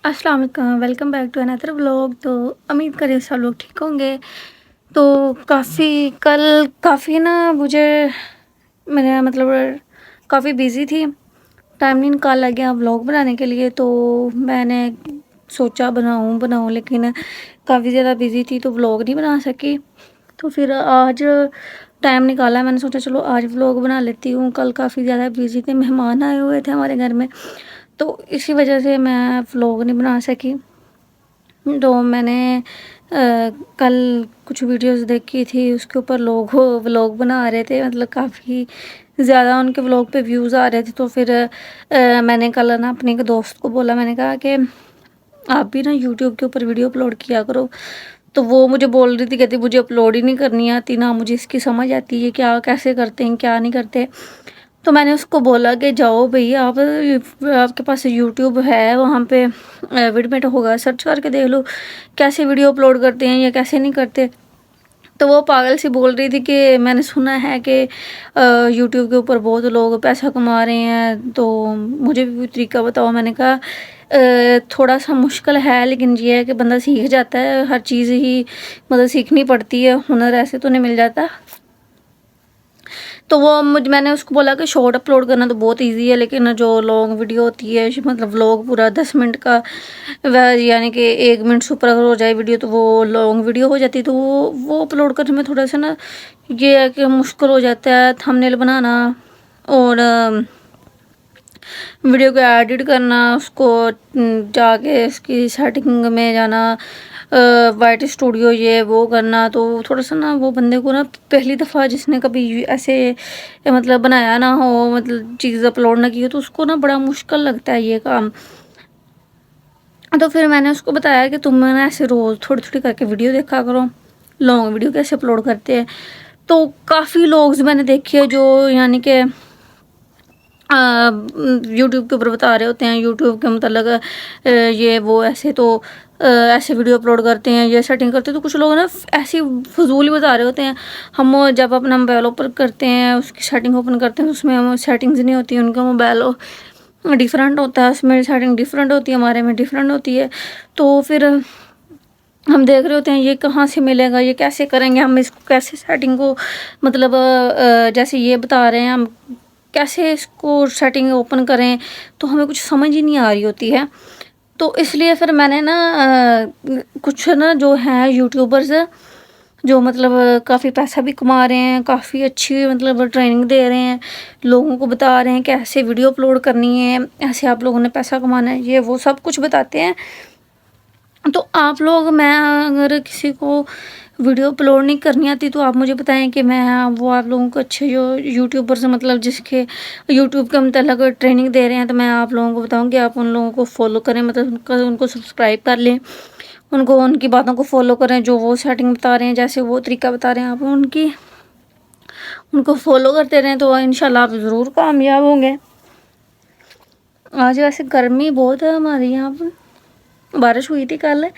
अस्सलाम वालेकुम, welcome back to another vlog. तो उम्मीद करें सब लोग ठीक होंगे। तो काफ़ी ना मुझे मेरा मतलब काफ़ी बिज़ी थी, टाइम नहीं निकाला गया व्लॉग बनाने के लिए। तो मैंने सोचा बनाऊं लेकिन काफ़ी ज़्यादा बिज़ी थी तो व्लॉग नहीं बना सकी। तो फिर आज टाइम निकाला, मैंने सोचा चलो आज व्लॉग बना लेती हूँ। कल काफ़ी ज़्यादा बिज़ी थे, मेहमान आए हुए थे हमारे घर में, तो इसी वजह से मैं व्लॉग नहीं बना सकी। तो मैंने कल कुछ वीडियोस देखी थी, उसके ऊपर लोग व्लॉग बना रहे थे, मतलब काफ़ी ज़्यादा उनके व्लॉग पे व्यूज़ आ रहे थे। तो फिर मैंने कल ना अपने एक दोस्त को बोला, मैंने कहा कि आप भी ना यूट्यूब के ऊपर वीडियो अपलोड किया करो। तो वो मुझे बोल रही थी, कहती मुझे अपलोड ही नहीं करनी आती, ना मुझे इसकी समझ आती है क्या कैसे करते हैं क्या नहीं करते। तो मैंने उसको बोला कि जाओ भैया आप, आपके पास यूट्यूब है, वहाँ पे विडमेट होगा, सर्च करके देख लो कैसे वीडियो अपलोड करते हैं या कैसे नहीं करते। तो वो पागल सी बोल रही थी कि मैंने सुना है कि यूट्यूब के ऊपर बहुत लोग पैसा कमा रहे हैं, तो मुझे भी कोई तरीका बताओ। मैंने कहा थोड़ा सा मुश्किल है, लेकिन ये है कि बंदा सीख जाता है, हर चीज़ ही मतलब सीखनी पड़ती है, हुनर ऐसे तो नहीं मिल जाता। तो मैंने उसको बोला कि शॉर्ट अपलोड करना तो बहुत इजी है, लेकिन जो लॉन्ग वीडियो होती है, मतलब व्लॉग पूरा 10 मिनट का, वह यानी कि 1 मिनट से ऊपर अगर हो जाए वीडियो तो वो लॉन्ग वीडियो हो जाती है। तो वो अपलोड करने में थोड़ा सा ना ये है कि मुश्किल हो जाता है, थंबनेल बनाना और वीडियो को एडिट करना, उसको जाके उसकी सेटिंग में जाना, वाइट स्टूडियो ये वो करना। तो थोड़ा सा ना वो बंदे को ना पहली दफ़ा जिसने कभी ऐसे मतलब बनाया ना हो, मतलब चीज़ अपलोड ना की हो, तो उसको ना बड़ा मुश्किल लगता है ये काम। तो फिर मैंने उसको बताया कि तुम ना ऐसे रोज़ थोड़ी थोड़ी करके वीडियो देखा करो, लॉन्ग वीडियो कैसे अपलोड करते हैं। तो काफ़ी लोग मैंने देखे जो यानी कि यूट्यूब के ऊपर बता रहे होते हैं, यूट्यूब के मतलब ये वो ऐसे तो ऐसे वीडियो अपलोड करते हैं, ये सेटिंग करते हैं। तो कुछ लोग ना ऐसी फजूल ही बता रहे होते हैं। हम जब अपना मोबाइल ओपन करते हैं, उसकी सेटिंग ओपन करते हैं, तो उसमें हम सेटिंग्स नहीं होती, उनका मोबाइल डिफरेंट होता है, उसमें सेटिंग डिफरेंट होती है, हमारे में डिफरेंट होती है। तो फिर हम देख रहे होते हैं ये कहाँ से मिलेगा, ये कैसे करेंगे, हम इसको कैसे सेटिंग को मतलब जैसे ये बता रहे हैं हम कैसे इसको सेटिंग ओपन करें, तो हमें कुछ समझ ही नहीं आ रही होती है। तो इसलिए फिर मैंने ना कुछ ना जो हैं यूट्यूबर्स जो मतलब काफ़ी पैसा भी कमा रहे हैं, काफ़ी अच्छी मतलब ट्रेनिंग दे रहे हैं, लोगों को बता रहे हैं कि ऐसे वीडियो अपलोड करनी है, ऐसे आप लोगों ने पैसा कमाना है, ये वो सब कुछ बताते हैं। तो आप लोग, मैं अगर किसी को वीडियो अपलोड नहीं करनी आती तो आप मुझे बताएं कि मैं वो आप लोगों को अच्छे जो यूट्यूबर से मतलब जिसके यूट्यूब के मतलब ट्रेनिंग दे रहे हैं, तो मैं आप लोगों को बताऊं कि आप उन लोगों को फॉलो करें, मतलब उनको सब्सक्राइब कर लें, उनको उनकी बातों को फॉलो करें, जो वो सेटिंग बता रहे हैं, जैसे वो तरीका बता रहे हैं, आप उनको फॉलो करते रहें, तो इंशाल्लाह आप ज़रूर कामयाब होंगे। आज वैसे गर्मी बहुत है हमारे यहाँ पर, बारिश हुई थी कल,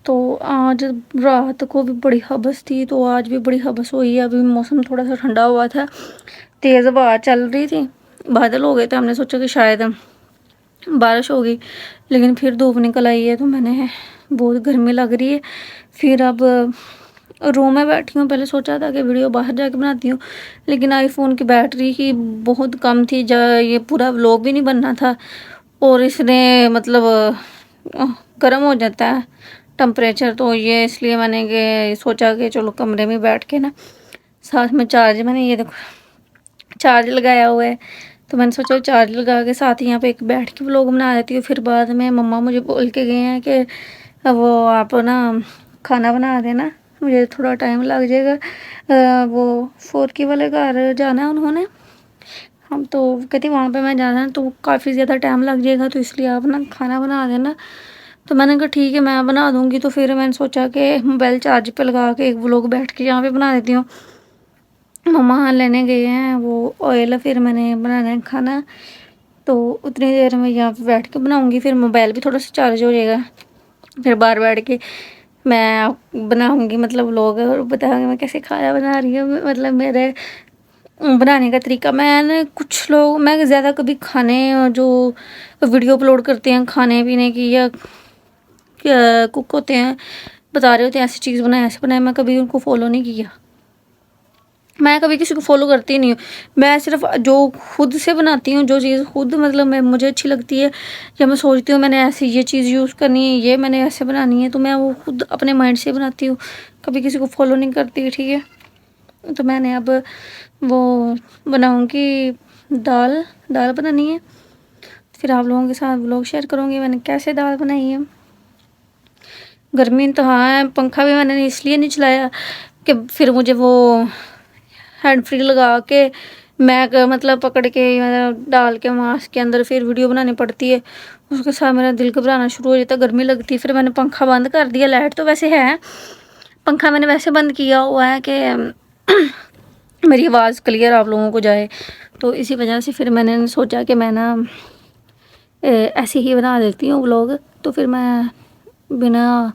तो आज रात को भी बड़ी हबस थी, तो आज भी बड़ी हबस हुई है। अभी मौसम थोड़ा सा ठंडा हुआ था, तेज़ हवा चल रही थी, बादल हो गए थे, हमने सोचा कि शायद बारिश होगी, लेकिन फिर धूप निकल आई है। तो मैंने बहुत गर्मी लग रही है, फिर अब रूम में बैठी हूँ। पहले सोचा था कि वीडियो बाहर जाके बनाती हूँ, लेकिन आईफोन की बैटरी ही बहुत कम थी, ये पूरा व्लॉग भी नहीं बनना था, और इसने मतलब गर्म हो जाता है टेम्परेचर, तो ये इसलिए मैंने कि सोचा कि चलो कमरे में बैठ के ना साथ में चार्ज, मैंने ये देखो चार्ज लगाया हुआ है, तो मैंने सोचा चार्ज लगा के साथ ही यहाँ पे एक बैठ के व्लॉग बना देती हूँ। फिर बाद में मम्मा मुझे बोल के गए हैं कि वो आप ना खाना बना देना, मुझे थोड़ा टाइम लग जाएगा, वो फोरकी वाले घर जाना है उन्होंने, हम तो कहती वहाँ पे मैं जाना है तो काफ़ी ज़्यादा टाइम लग जाएगा, तो इसलिए आप ना खाना बना देना। तो मैंने कहा ठीक है मैं बना दूँगी। तो फिर मैंने सोचा कि मोबाइल चार्ज पे लगा के एक व्लॉग बैठ के यहाँ पे बना देती हूँ। मम्मा हाँ लेने गए हैं वो ऑयल, फिर मैंने बनाना है खाना, तो उतनी देर में यहाँ पे बैठ के बनाऊँगी, फिर मोबाइल भी थोड़ा सा चार्ज हो जाएगा, फिर बाहर बैठ के मैं बनाऊँगी मतलब व्लॉग, और बताऊँगी मैं कैसे खाना बना रही हूँ, मतलब मेरे बनाने का तरीका। मैंने कुछ लोग, मैं ज़्यादा कभी खाने जो वीडियो अपलोड करते हैं खाने पीने की या कुक होते हैं, बता रहे होते हैं ऐसी चीज़ बनाए, ऐसे बनाए, मैं कभी उनको फॉलो नहीं किया। मैं कभी किसी को फॉलो करती नहीं हूँ। मैं सिर्फ जो खुद से बनाती हूँ, जो चीज़ खुद मतलब मैं मुझे अच्छी लगती है, या मैं सोचती हूँ मैंने ऐसी ये चीज़ यूज़ करनी है, ये मैंने ऐसे बनानी है, तो मैं वो खुद अपने माइंड से बनाती हूँ, कभी किसी को फॉलो नहीं करती। ठीक है, तो मैंने अब वो बनाऊँगी दाल बनानी है, फिर आप लोगों के साथ व्लॉग शेयर करूँगी मैंने कैसे दाल बनाई है। गर्मी तो हाँ है, पंखा भी मैंने इसलिए नहीं चलाया कि फिर मुझे वो हैंड फ्री लगा के मैं मतलब पकड़ के डाल के मास्क के अंदर फिर वीडियो बनानी पड़ती है, उसके साथ मेरा दिल घबराना शुरू हो जाता है, गर्मी लगती है। फिर मैंने पंखा बंद कर दिया। लाइट तो वैसे है, पंखा मैंने वैसे बंद किया हुआ है कि मेरी आवाज़ क्लियर आप लोगों को जाए, तो इसी वजह से फिर मैंने सोचा कि मैं ना ऐसे ही बना देती हूँ व्लॉग। तो फिर मैं बिना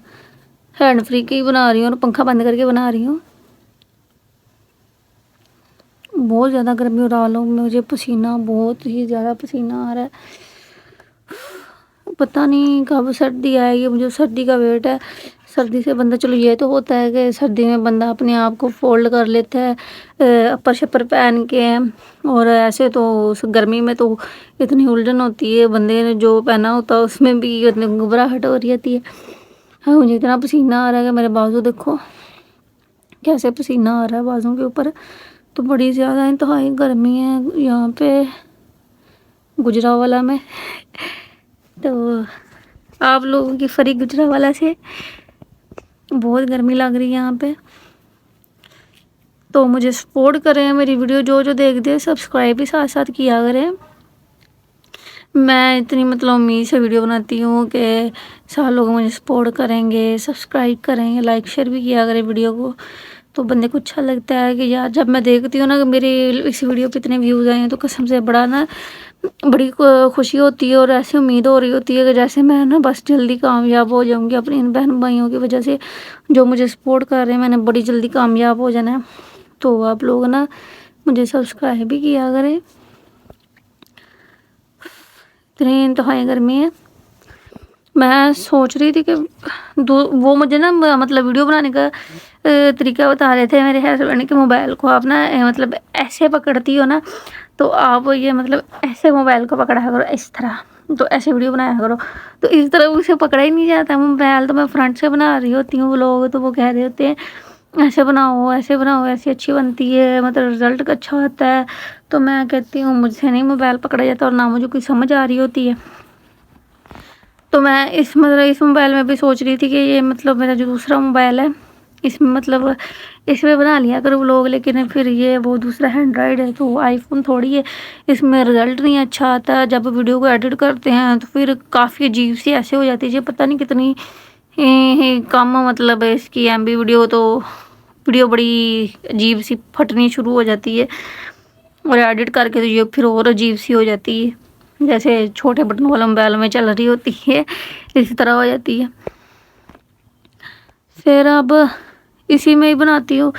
हैंड फ्री के ही बना रही हूँ और पंखा बंद करके बना रही हूँ। बहुत ज़्यादा गर्मी हो रहा है, मुझे पसीना, बहुत ही ज़्यादा पसीना आ रहा है। पता नहीं कब सर्दी आएगी, मुझे सर्दी का वेट है। सर्दी से बंदा, चलो ये तो होता है कि सर्दी में बंदा अपने आप को फोल्ड कर लेता है अपर शपर पहन के, और ऐसे तो उस गर्मी में तो इतनी उलझन होती है, बंदे ने जो पहना होता है उसमें भी इतनी घबराहट हो रही होती है। हाँ, मुझे इतना पसीना आ रहा है कि मेरे बाजू देखो कैसे पसीना आ रहा है बाजू के ऊपर। तो बड़ी ज़्यादा इंतहाई गर्मी है यहाँ पे गुजरांवाला में। तो आप लोगों की फरी गुजरांवाला से बहुत गर्मी लग रही है यहाँ पे। तो मुझे सपोर्ट करें, मेरी वीडियो जो देखते हैं सब्सक्राइब भी साथ साथ किया करें। मैं इतनी मतलब उम्मीद से वीडियो बनाती हूँ कि सारे लोग मुझे सपोर्ट करेंगे, सब्सक्राइब करेंगे, लाइक शेयर भी किया करें वीडियो को। तो बंदे को अच्छा लगता है कि यार जब मैं देखती हूँ ना कि मेरे इस वीडियो पे इतने व्यूज़ आए हैं, तो कसम से बड़ी खुशी होती है, और ऐसी उम्मीद हो रही होती है कि जैसे मैं ना बस जल्दी कामयाब हो जाऊँगी अपनी इन बहन भाइयों की वजह से जो मुझे सपोर्ट कर रहे हैं। मैंने बड़ी जल्दी कामयाब हो जाना है। तो आप लोग ना मुझे सब्सक्राइब भी किया करें। इतनी इंतहाई गर्मी है। मैं सोच रही थी कि वो मुझे ना मतलब वीडियो बनाने का तरीका बता रहे थे मेरे हस्बैंड के, मोबाइल को आप ना मतलब ऐसे पकड़ती हो ना, तो आप ये मतलब ऐसे मोबाइल को पकड़ा करो इस तरह, तो ऐसे वीडियो बनाया करो। तो इस तरह मुझसे पकड़ा ही नहीं जाता मोबाइल, तो मैं फ्रंट से बना रही होती हूँ लोग, तो वो कह रहे होते हैं ऐसे बनाओ ऐसे बनाओ, ऐसी अच्छी बनती है, मतलब रिजल्ट का अच्छा होता है। तो मैं कहती हूँ मुझसे नहीं मोबाइल पकड़ा जाता, और ना मुझे कोई समझ आ रही होती है। तो मैं इस मोबाइल में भी सोच रही थी कि ये मतलब मेरा जो दूसरा मोबाइल है इसमें मतलब इसमें बना लिया करो व्लॉग, लेकिन फिर ये वो दूसरा एंड्रॉयड है, तो आईफोन थोड़ी है, इसमें रिज़ल्ट नहीं अच्छा आता। जब वीडियो को एडिट करते हैं तो फिर काफ़ी अजीब सी ऐसे हो जाती है, पता नहीं कितनी कम मतलब इसकी MB वीडियो, तो वीडियो बड़ी अजीब सी फटनी शुरू हो जाती है, और एडिट करके तो ये फिर और अजीब सी हो जाती है, जैसे छोटे बटन वाला मोबाइल में चल रही होती है इसी तरह हो जाती है। फिर अब इसी में ही बनाती हूँ।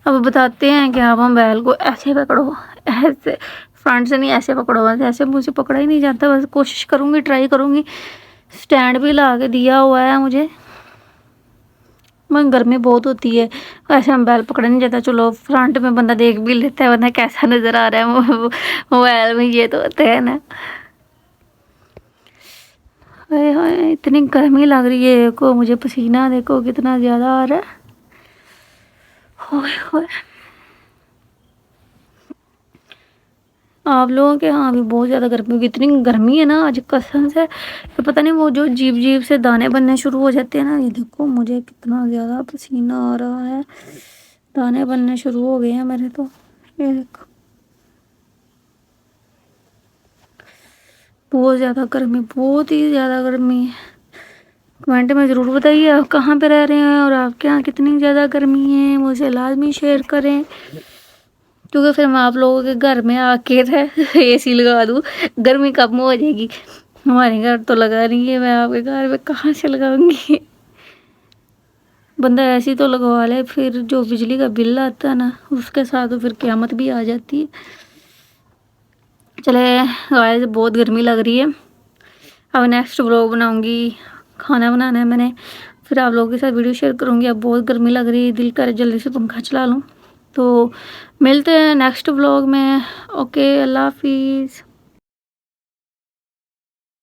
अब बताते हैं कि आप मोबाइल को ऐसे पकड़ो, ऐसे फ्रंट से नहीं ऐसे पकड़ो, बस ऐसे मुझसे पकड़ा ही नहीं जाता। बस कोशिश करूँगी, ट्राई करूँगी। स्टैंड भी ला के दिया हुआ है मुझे, मगर गर्मी बहुत होती है, ऐसे मोबाइल पकड़ा नहीं जाता। चलो फ्रंट में बंदा देख भी लेता है वरना कैसा नज़र आ रहा है मोबाइल में, ये तो होता है ना। हाय इतनी गर्मी लग रही है को, मुझे पसीना देखो कितना ज़्यादा आ रहा है। होए आप लोगों के यहाँ भी बहुत ज़्यादा गर्मी होगी। इतनी गर्मी है ना आज कसम से, तो पता नहीं वो जो जीप से दाने बनने शुरू हो जाते हैं ना, ये देखो मुझे कितना ज़्यादा पसीना आ रहा है, दाने बनने शुरू हो गए हैं मेरे तो, ये देखो बहुत ज़्यादा गर्मी, बहुत ही ज़्यादा गर्मी है। कमेंट में ज़रूर बताइए आप कहाँ पे रह रहे हैं और आपके यहाँ कितनी ज़्यादा गर्मी है, मुझे लाजमी शेयर करें, क्योंकि फिर मैं आप लोगों के घर में आके AC लगा दूँ, गर्मी कम हो जाएगी। हमारे घर तो लगा नहीं है, मैं आपके घर में कहाँ से लगाऊंगी। बंदा ऐसी तो लगवा ले, फिर जो बिजली का बिल आता है ना उसके साथ तो फिर क़यामत भी आ जाती है। चले गाइस, बहुत गर्मी लग रही है। अब नेक्स्ट व्लॉग बनाऊंगी کھانا بنانا ہے میں نے، پھر آپ لوگوں کے ساتھ ویڈیو شیئر کروں گی. اب بہت گرمی لگ رہی ہے، دل کرے جلدی سے پنکھا چلا لوں. تو ملتے ہیں نیکسٹ ولاگ میں. اوکے، اللہ حافظ.